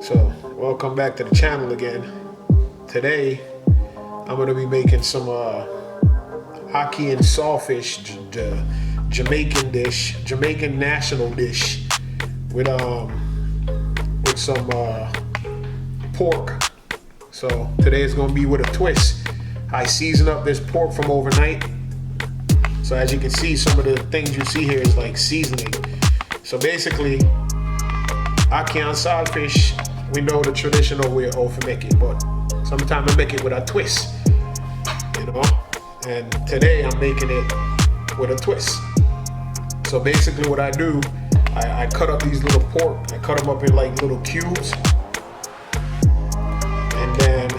So welcome back to the channel again. Today I'm gonna be making some Ackee and saltfish, Jamaican dish, Jamaican national dish with some pork. So today is gonna be with a twist. I season up this pork from overnight. So as you can see, some of the things you see here is like seasoning. So basically, Ackee and saltfish, we know the traditional way of make it, but sometimes I make it with a twist, you know? And today I'm making it with a twist. So basically what I do, I cut up these little pork, I cut them up in like little cubes, and then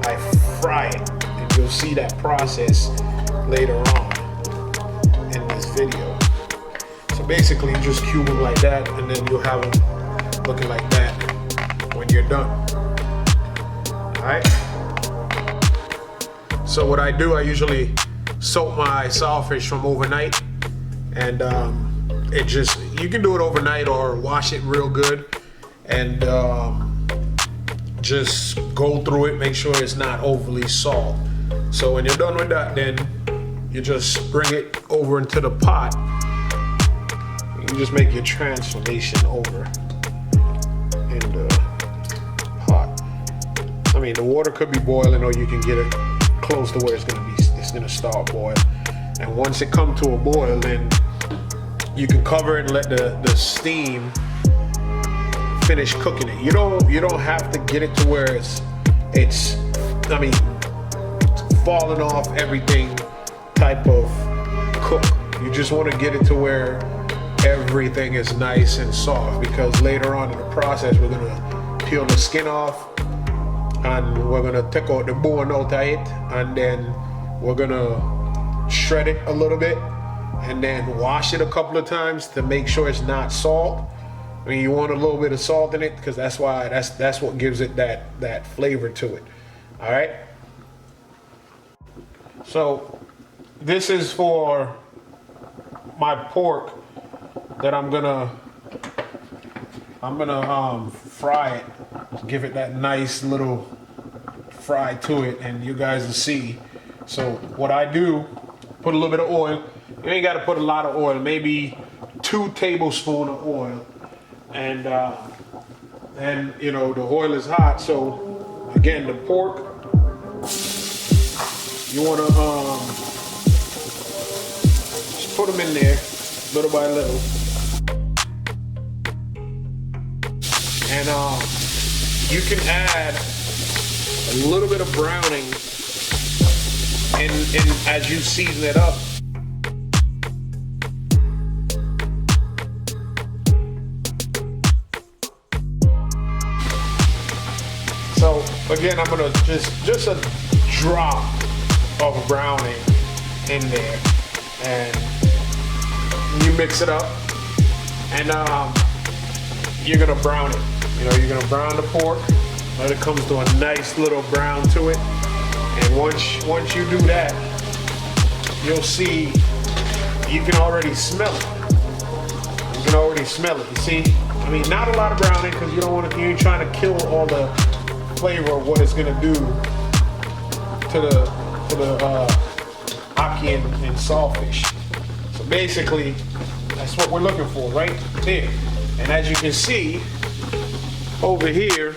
I fry it. And you'll see that process later on in this video. So basically you just cube them like that, and then you'll have them looking like that when you're done. Alright? So what I do, I usually soak my saltfish from overnight, and you can do it overnight or wash it real good and just go through it, make sure it's not overly salt. So when you're done with that, then you just bring it over into the pot. You just make your transformation over in the pot. I mean, the water could be boiling, or you can get it close to where it's gonna start boil. And once it comes to a boil, then you can cover it and let the steam finish cooking it. You don't have to get it to where it's falling off everything type of cook. You just want to get it to where everything is nice and soft, because later on in the process we're gonna peel the skin off and we're gonna take out the bone out of it, and then we're gonna shred it a little bit and then wash it a couple of times to make sure it's not salt. I mean, you want a little bit of salt in it because that's what gives it that flavor to it. All right. So this is for my pork that I'm gonna fry it, give it that nice little fry to it, and you guys will see. So what I do, put a little bit of oil. You ain't got to put a lot of oil, maybe 2 tablespoons of oil, and you know the oil is hot. So again, the pork, you want to just put them in there little by little. And you can add a little bit of browning in as you season it up. So again, I'm gonna just a drop of browning in there, and you mix it up, and you're gonna brown it. You know, you're gonna brown the pork, let it come to a nice little brown to it. And once you do that, you'll see you can already smell it. You can already smell it. You see? I mean, not a lot of browning because you ain't trying to kill all the flavor of what it's gonna do to the Ackee and saltfish. So basically, that's what we're looking for right there. And as you can see over here,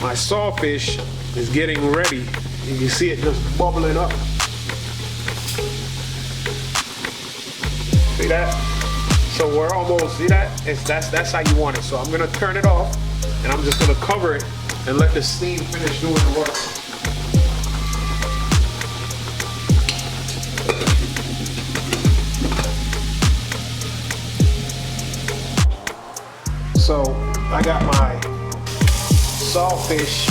my saltfish is getting ready. You can see it just bubbling up. See that? So we're almost, see that? That's how you want it. So I'm gonna turn it off, and I'm just gonna cover it and let the steam finish doing the work. So I got my saltfish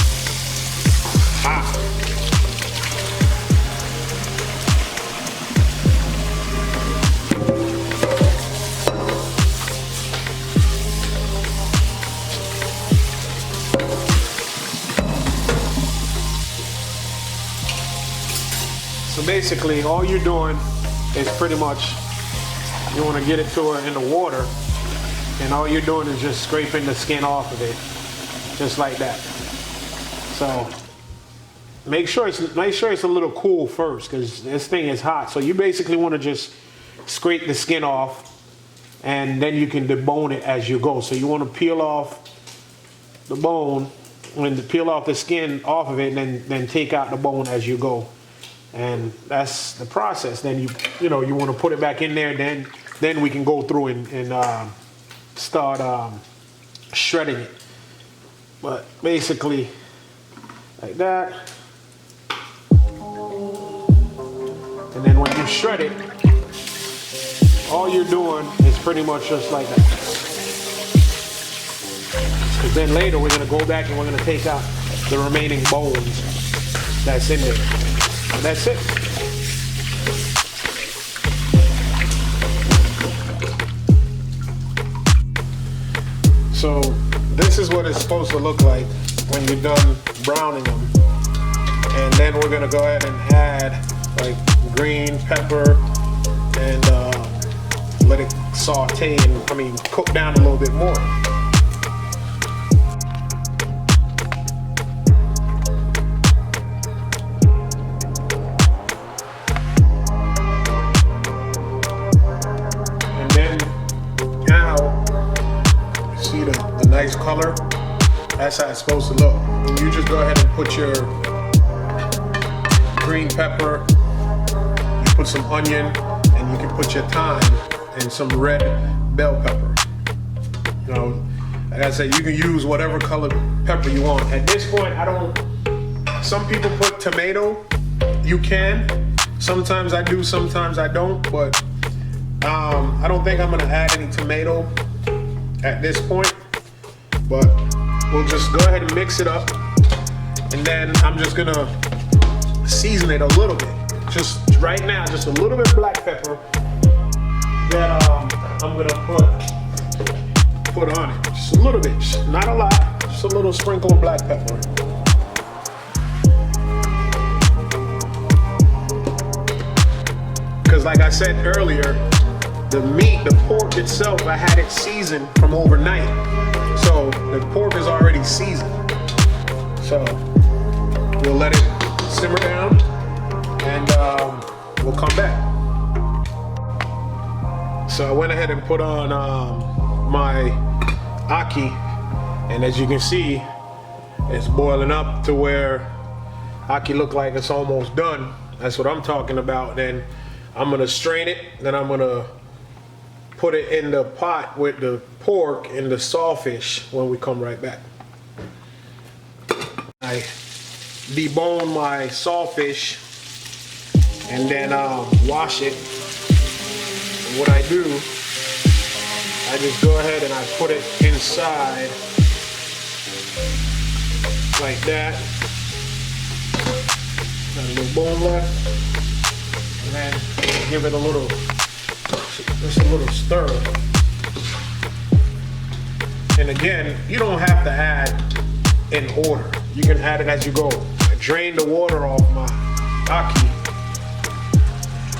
hot. So basically all you're doing is pretty much, you want to get it to her in the water, And all you're doing is just scraping the skin off of it, just like that. So make sure it's a little cool first, because this thing is hot. So you basically want to just scrape the skin off, and then you can debone it as you go. So you want to peel off the bone, and peel off the skin off of it, and then take out the bone as you go. And that's the process. Then you want to put it back in there. Then we can go through and start shredding it. But basically like that. And then when you shred it, all you're doing is pretty much just like that. Because then later we're going to go back and we're going to take out the remaining bones that's in there. And that's it. So this is what it's supposed to look like when you're done browning them. And then we're gonna go ahead and add like green pepper and let it saute and cook down a little bit more. And then now, see the nice color? That's how it's supposed to look. And you just go ahead and put your green pepper, you put some onion, and you can put your thyme and some red bell pepper. You know, like I said, you can use whatever color pepper you want. At this point, some people put tomato. You can. Sometimes I do, sometimes I don't, but I don't think I'm gonna add any tomato at this point. But we'll just go ahead and mix it up, and then I'm just gonna season it a little bit. Just right now, just a little bit of black pepper that I'm gonna put on it. Just a little bit, not a lot, just a little sprinkle of black pepper. Because like I said earlier, the meat, the pork itself, I had it seasoned from overnight. So the pork is already seasoned. So we'll let it simmer down, and we'll come back. So I went ahead and put on my Ackee, and as you can see, it's boiling up to where Ackee look like it's almost done. That's what I'm talking about. Then I'm gonna strain it, then I'm gonna put it in the pot with the pork and the saltfish when we come right back. I debone my saltfish and then wash it. And what I do, I just go ahead and I put it inside like that. Got a little bone left, and then give it just a little stir. And again, you don't have to add in order. You can add it as you go. I drained the water off my Ackee.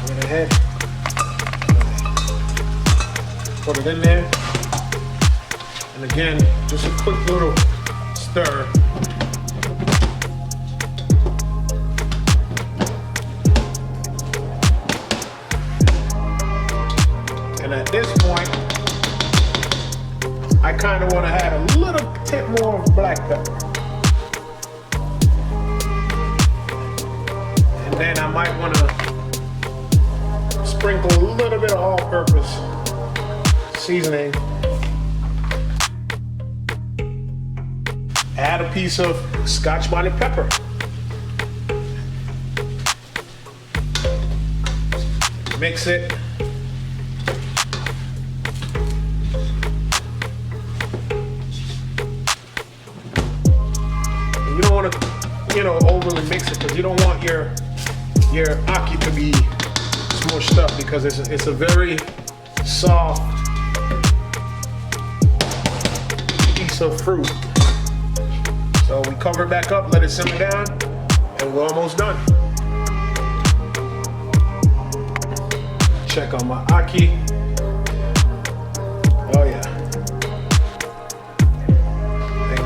Went ahead, put it in there. And again, just a quick little stir. And at this point, I kind of want to add a little tip more of black pepper. And then I might want to sprinkle a little bit of all-purpose seasoning. Add a piece of Scotch bonnet pepper. Mix it. You don't want to, overly mix it, because you don't want your Ackee to be smushed up, because it's a very soft piece of fruit. So we cover it back up, let it simmer down, and we're almost done. Check on my Ackee. Oh yeah.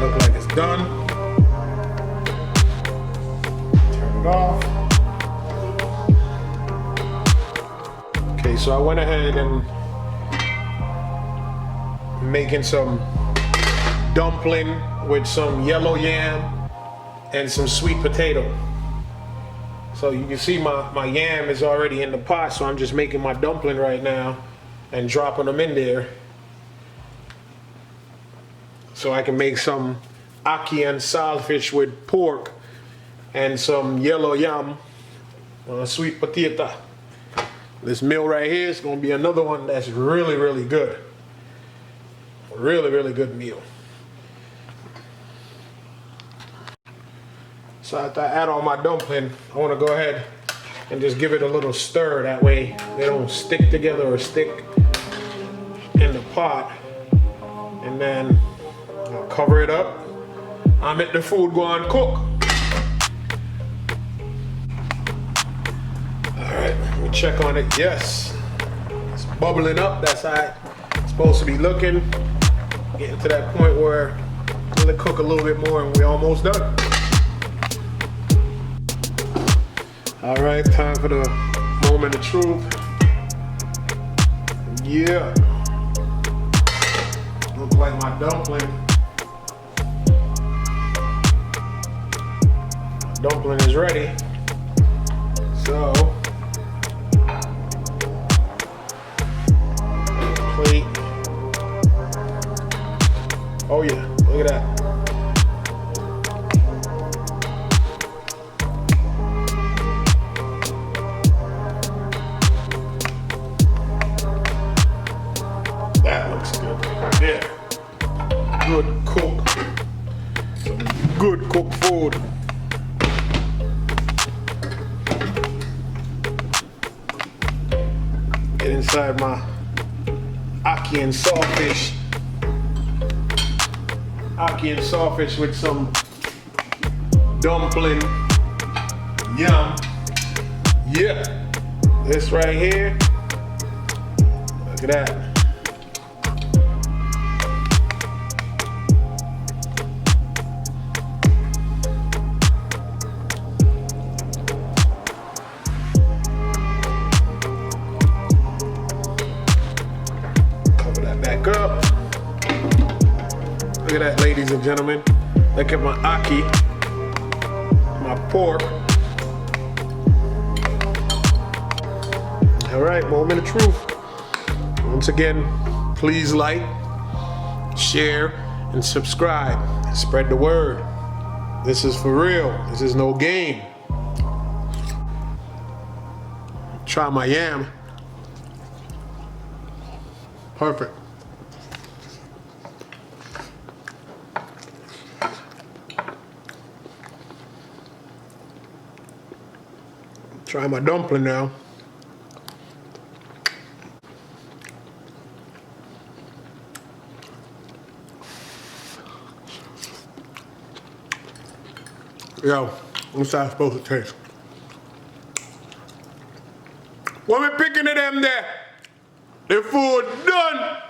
look like it's done. Turn it off. Okay, so I went ahead and making some dumpling with some yellow yam and some sweet potato. So you can see my yam is already in the pot, so I'm just making my dumpling right now and dropping them in there so I can make some ackee and saltfish with pork and some yellow yam, sweet potato. This meal right here is going to be another one that's really, really good. Really, really good meal. So after I add on my dumpling, I want to go ahead and just give it a little stir. That way they don't stick together or stick in the pot. And then I'll cover it up. I'll make the food go and cook. Alright, let me check on it. Yes, it's bubbling up. That's how it's supposed to be looking. Getting to that point where let it cook a little bit more and we're almost done. Alright, time for the moment of truth. Yeah. Look like my dumpling. My dumpling is ready. So, plate. Oh yeah, look at that. That looks good right there. Good cook. Good cooked food. Get inside my ackee and saltfish. Ackee and saltfish with some dumpling. Yum. Yeah. This right here. Look at that. Back up. Look at that, ladies and gentlemen. Look at my ackee, my pork. All right, moment of truth. Once again, please like, share, and subscribe. Spread the word. This is for real. This is no game. Try my yam. Perfect. Try my dumpling now. Yo, what's that supposed to taste? What we picking to them there? The food done.